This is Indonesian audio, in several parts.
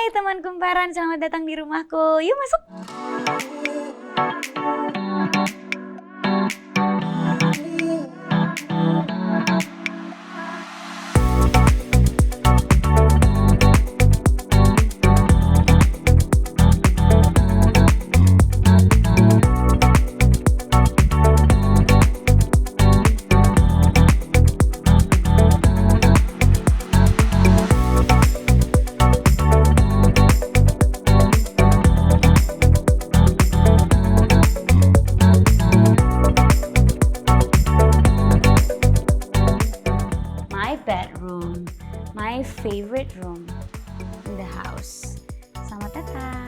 Hai teman kumparan, selamat datang di rumahku. Yuk masuk. My bedroom, my favorite room in the house. Selamat datang.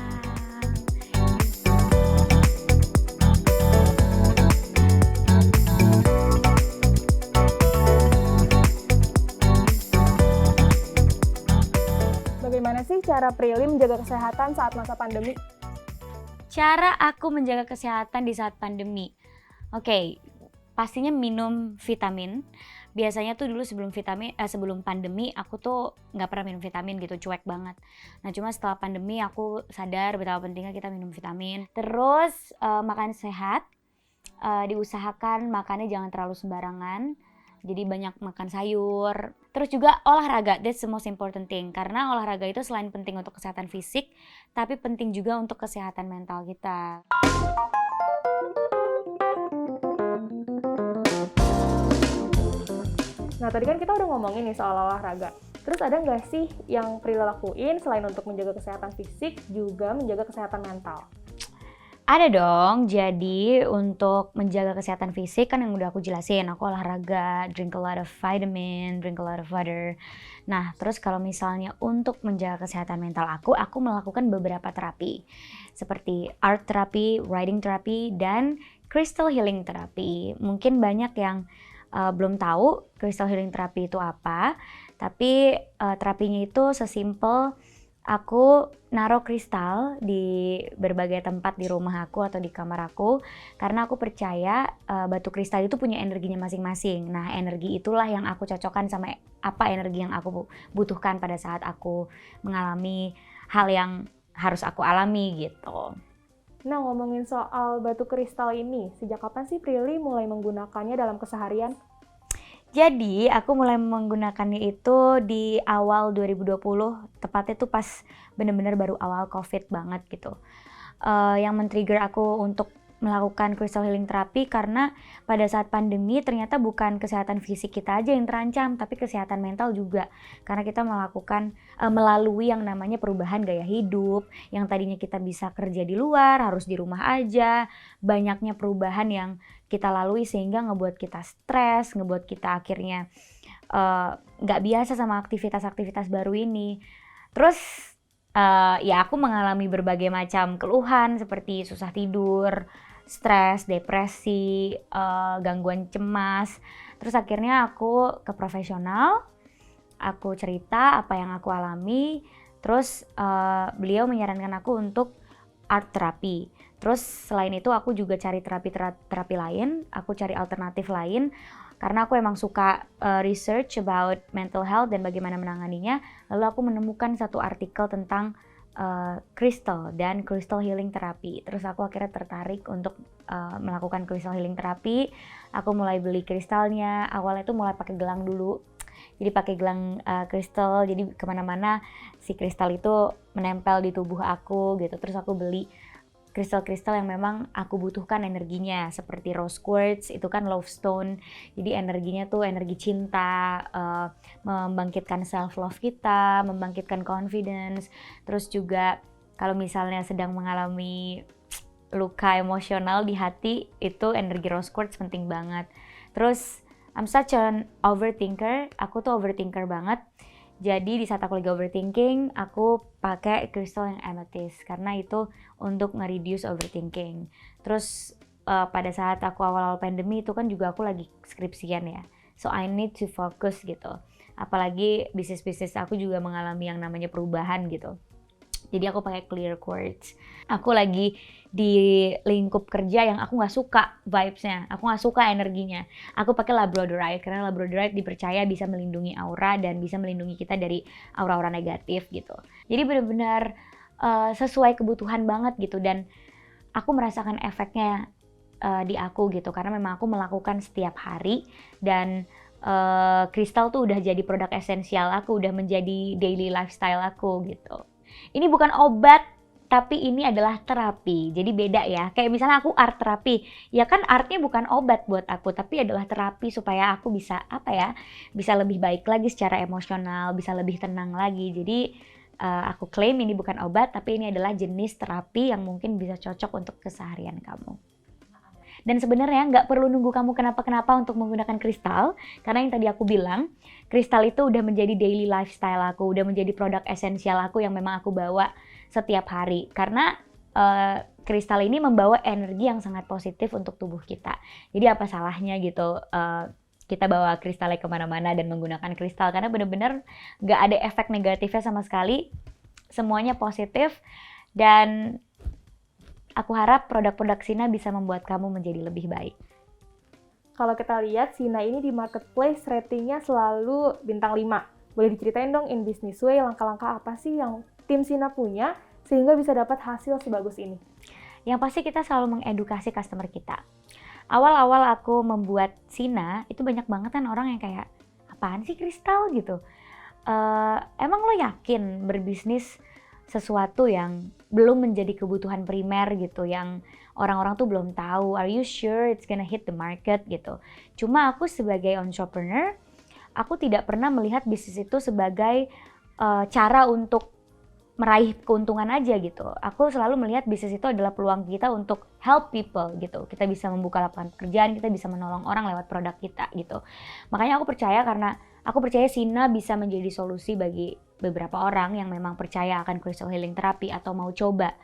Bagaimana sih cara Prilly menjaga kesehatan saat masa pandemi? Cara aku menjaga kesehatan di saat pandemi. Oke, pastinya minum vitamin. Biasanya tuh dulu sebelum pandemi aku tuh nggak pernah minum vitamin gitu, cuek banget. Nah cuma setelah pandemi aku sadar betapa pentingnya kita minum vitamin. Terus makan sehat, diusahakan makannya jangan terlalu sembarangan. Jadi banyak makan sayur. Terus juga olahraga, that's the most important thing. Karena olahraga itu selain penting untuk kesehatan fisik, tapi penting juga untuk kesehatan mental kita. Nah tadi kan kita udah ngomongin nih soal olahraga. Terus ada nggak sih yang Prilly lakuin selain untuk menjaga kesehatan fisik, juga menjaga kesehatan mental? Ada dong, jadi untuk menjaga kesehatan fisik kan yang udah aku jelasin, aku olahraga, drink a lot of vitamin, drink a lot of water. Nah, terus kalau misalnya untuk menjaga kesehatan mental aku melakukan beberapa terapi. Seperti art therapy, writing therapy, dan crystal healing therapy. Mungkin banyak yang belum tahu crystal healing therapy itu apa, tapi terapinya itu sesimpel aku naruh kristal di berbagai tempat di rumah aku atau di kamar aku, karena aku percaya batu kristal itu punya energinya masing-masing. Nah, energi itulah yang aku cocokkan sama apa energi yang aku butuhkan pada saat aku mengalami hal yang harus aku alami gitu. Nah ngomongin soal batu kristal ini, sejak kapan sih Prilly mulai menggunakannya dalam keseharian? Jadi aku mulai menggunakannya itu di awal 2020, tepatnya tuh pas bener-bener baru awal COVID banget gitu. Yang men-trigger aku untuk melakukan crystal healing therapy karena pada saat pandemi ternyata bukan kesehatan fisik kita aja yang terancam, tapi kesehatan mental juga. Karena kita melalui yang namanya perubahan gaya hidup, yang tadinya kita bisa kerja di luar, harus di rumah aja, banyaknya perubahan yang kita lalui sehingga ngebuat kita stres, ngebuat kita akhirnya nggak biasa sama aktivitas-aktivitas baru ini. Terus ya aku mengalami berbagai macam keluhan seperti susah tidur, stres, depresi, gangguan cemas. Terus akhirnya aku ke profesional, aku cerita apa yang aku alami. Terus beliau menyarankan aku untuk art therapy. Terus selain itu aku juga cari terapi lain, aku cari alternatif lain karena aku emang suka research about mental health dan bagaimana menanganinya. Lalu aku menemukan satu artikel tentang crystal dan crystal healing therapy. Terus aku akhirnya tertarik untuk melakukan crystal healing therapy. Aku mulai beli kristalnya. Awalnya tuh mulai pakai gelang dulu. Jadi pakai gelang kristal. Jadi kemana-mana si kristal itu menempel di tubuh aku gitu. Terus aku beli kristal-kristal yang memang aku butuhkan energinya, seperti rose quartz itu kan love stone, jadi energinya tuh energi cinta, membangkitkan self love kita, membangkitkan confidence. Terus juga kalau misalnya sedang mengalami luka emosional di hati, itu energi rose quartz penting banget. Terus I'm such an overthinker, aku tuh overthinker banget. Jadi di saat aku lagi overthinking, aku pakai kristal yang amethyst karena itu untuk nge-reduce overthinking. Terus pada saat aku awal-awal pandemi itu kan juga aku lagi skripsian ya. So I need to focus gitu. Apalagi bisnis-bisnis aku juga mengalami yang namanya perubahan gitu. Jadi aku pakai clear quartz. Aku lagi di lingkup kerja yang aku nggak suka vibes-nya, aku nggak suka energinya. Aku pakai labradorite karena labradorite dipercaya bisa melindungi aura dan bisa melindungi kita dari aura-aura negatif gitu. Jadi benar-benar sesuai kebutuhan banget gitu, dan aku merasakan efeknya di aku gitu karena memang aku melakukan setiap hari, dan kristal tuh udah jadi produk esensial aku, udah menjadi daily lifestyle aku gitu. Ini bukan obat, tapi ini adalah terapi. Jadi beda ya. Kayak misalnya aku art terapi, ya kan artnya bukan obat buat aku, tapi adalah terapi supaya aku bisa bisa lebih baik lagi secara emosional, bisa lebih tenang lagi. Jadi aku klaim ini bukan obat, tapi ini adalah jenis terapi yang mungkin bisa cocok untuk keseharian kamu. Dan sebenarnya nggak perlu nunggu kamu kenapa-kenapa untuk menggunakan kristal, karena yang tadi aku bilang, kristal itu udah menjadi daily lifestyle aku, udah menjadi produk esensial aku yang memang aku bawa setiap hari. Karena kristal ini membawa energi yang sangat positif untuk tubuh kita. Jadi apa salahnya gitu kita bawa kristalnya kemana-mana dan menggunakan kristal, karena benar-benar nggak ada efek negatifnya sama sekali, semuanya positif, dan aku harap produk-produk Sina bisa membuat kamu menjadi lebih baik. Kalau kita lihat, Sina ini di marketplace ratingnya selalu bintang 5. Boleh diceritain dong in business way, langkah-langkah apa sih yang tim Sina punya sehingga bisa dapat hasil sebagus ini? Yang pasti kita selalu mengedukasi customer kita. Awal-awal aku membuat Sina, itu banyak banget kan orang yang kayak, apaan sih kristal gitu? Emang lo yakin berbisnis sesuatu yang belum menjadi kebutuhan primer gitu, yang orang-orang tuh belum tahu, are you sure it's gonna hit the market gitu. Cuma aku sebagai entrepreneur, aku tidak pernah melihat bisnis itu sebagai cara untuk meraih keuntungan aja gitu. Aku selalu melihat bisnis itu adalah peluang kita untuk help people gitu. Kita bisa membuka lapangan pekerjaan, kita bisa menolong orang lewat produk kita gitu. Makanya aku percaya, karena aku percaya Sina bisa menjadi solusi bagi beberapa orang yang memang percaya akan crystal healing therapy atau mau coba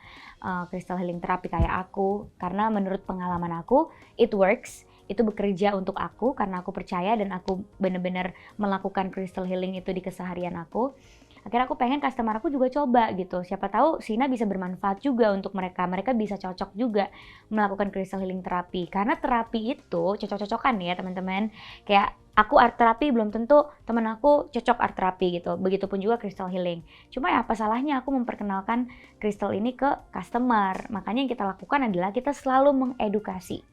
crystal healing therapy kayak aku. Karena menurut pengalaman aku, it works. Itu bekerja untuk aku karena aku percaya dan aku benar-benar melakukan crystal healing itu di keseharian aku. Akhirnya aku pengen customer aku juga coba gitu. Siapa tahu Sina bisa bermanfaat juga untuk mereka. Mereka bisa cocok juga melakukan crystal healing therapy. Karena terapi itu cocok-cocokan ya teman-teman. Kayak aku art therapy belum tentu teman aku cocok art therapy gitu. Begitupun juga crystal healing. Cuma ya apa salahnya aku memperkenalkan crystal ini ke customer. Makanya yang kita lakukan adalah kita selalu mengedukasi.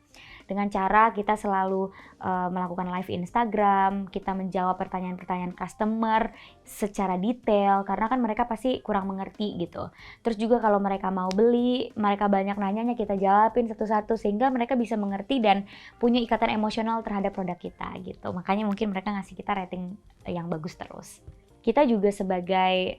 Dengan cara kita selalu melakukan live Instagram, kita menjawab pertanyaan-pertanyaan customer secara detail, karena kan mereka pasti kurang mengerti gitu. Terus juga kalau mereka mau beli, mereka banyak nanyanya, kita jawabin satu-satu sehingga mereka bisa mengerti dan punya ikatan emosional terhadap produk kita gitu. Makanya mungkin mereka ngasih kita rating yang bagus terus. Kita juga sebagai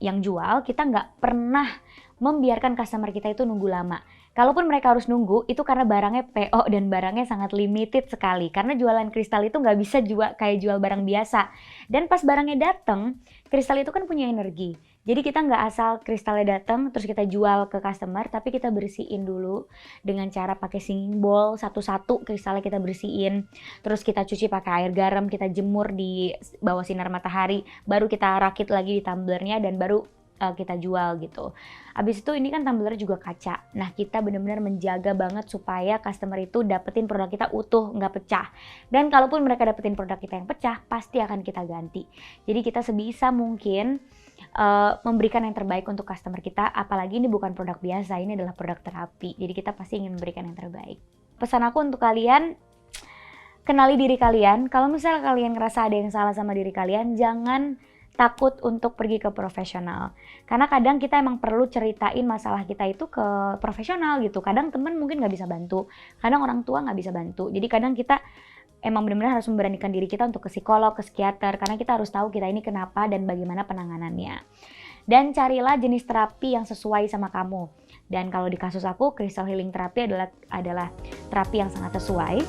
yang jual, kita nggak pernah membiarkan customer kita itu nunggu lama. Kalaupun mereka harus nunggu, itu karena barangnya PO dan barangnya sangat limited sekali. Karena jualan kristal itu nggak bisa kayak jual barang biasa. Dan pas barangnya datang, kristal itu kan punya energi. Jadi kita nggak asal kristalnya datang terus kita jual ke customer, tapi kita bersihin dulu dengan cara pakai singing bowl, satu-satu kristalnya kita bersihin. Terus kita cuci pakai air garam, kita jemur di bawah sinar matahari, baru kita rakit lagi di tumblernya dan baru kita jual gitu. Abis itu ini kan tumbler juga kaca. Nah kita benar-benar menjaga banget supaya customer itu dapetin produk kita utuh, nggak pecah. Dan kalaupun mereka dapetin produk kita yang pecah, pasti akan kita ganti. Jadi kita sebisa mungkin memberikan yang terbaik untuk customer kita. Apalagi ini bukan produk biasa, ini adalah produk terapi. Jadi kita pasti ingin memberikan yang terbaik. Pesan aku untuk kalian, kenali diri kalian. Kalau misalnya kalian ngerasa ada yang salah sama diri kalian, jangan takut untuk pergi ke profesional. Karena kadang kita emang perlu ceritain masalah kita itu ke profesional gitu. Kadang teman mungkin nggak bisa bantu, kadang orang tua nggak bisa bantu. Jadi kadang kita emang benar-benar harus memberanikan diri kita untuk ke psikolog, ke psikiater, karena kita harus tahu kita ini kenapa dan bagaimana penanganannya. Dan carilah jenis terapi yang sesuai sama kamu. Dan kalau di kasus aku, crystal healing therapy adalah terapi yang sangat sesuai.